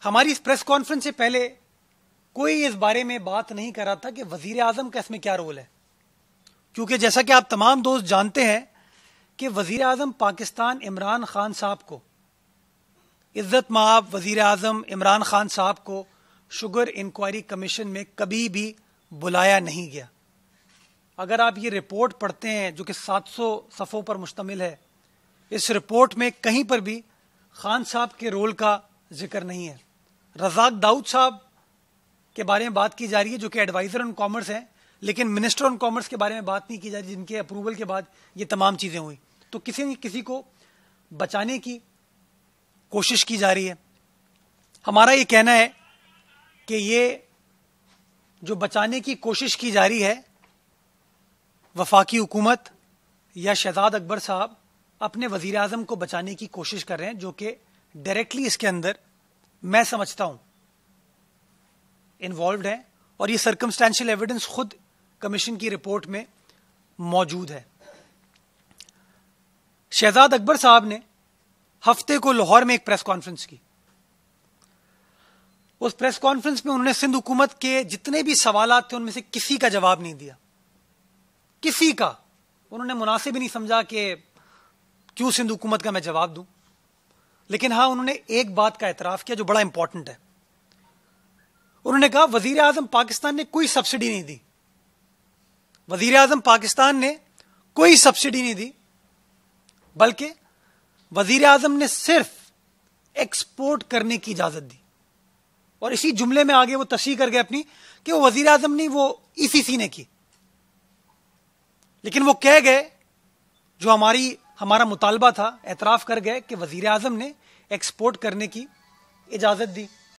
ہماری اس press conference سے پہلے کوئی اس بارے میں بات نہیں کر رہا تھا کہ وزیر اعظم کا اس میں کیا رول ہے، کیونکہ جیسا کہ آپ تمام دوست جانتے ہیں کہ وزیر اعظم پاکستان عمران خان صاحب کو، عزت مآب وزیر اعظم عمران خان صاحب کو شوگر انکوائری کمیشن میں کبھی بھی بلایا نہیں گیا۔ اگر آپ یہ رپورٹ پڑھتے ہیں جو کہ 700 صفحوں پر مشتمل ہے، اس رپورٹ میں کہیں پر بھی خان صاحب کے رول کا ذکر نہیں ہے۔ رزاق داؤد صاحب کے بارے میں بات کی جا رہی ہے جو کہ ایڈوائزر آن کامرس ہیں، لیکن منسٹر آن کامرس کے بارے میں بات نہیں کی جا رہی، جن کے اپروول کے بعد یہ تمام چیزیں ہوئی۔ تو کسی نہ کسی کو بچانے کی کوشش کی جا رہی ہے۔ ہمارا یہ کہنا ہے کہ یہ جو بچانے کی کوشش کی جا رہی ہے، وفاقی حکومت یا شہزاد اکبر صاحب اپنے وزیر اعظم کو بچانے کی کوشش کر رہے ہیں، جو کہ ڈائریکٹلی اس کے اندر میں سمجھتا ہوں انوالوڈ ہے، اور یہ سرکمسٹینشیل ایویڈنس خود کمیشن کی رپورٹ میں موجود ہے۔ شہزاد اکبر صاحب نے ہفتے کو لاہور میں ایک پریس کانفرنس کی۔ اس پریس کانفرنس میں انہوں نے سندھ حکومت کے جتنے بھی سوالات تھے ان میں سے کسی کا جواب نہیں دیا، کسی کا۔ انہوں نے مناسب ہی نہیں سمجھا کہ کیوں سندھ حکومت کا میں جواب دوں، لیکن ہاں انہوں نے ایک بات کا اعتراف کیا جو بڑا امپورٹنٹ ہے۔ انہوں نے کہا وزیر اعظم پاکستان نے کوئی سبسڈی نہیں دی، وزیر اعظم پاکستان نے کوئی سبسڈی نہیں دی، بلکہ وزیر اعظم نے صرف ایکسپورٹ کرنے کی اجازت دی۔ اور اسی جملے میں آگے وہ تصحیح کر گئے اپنی کہ وہ وزیر اعظم نہیں، وہ ای سی سی نے کی، لیکن وہ کہہ گئے جو ہمارا مطالبہ تھا، اعتراف کر گئے کہ وزیر اعظم نے ایکسپورٹ کرنے کی اجازت دی۔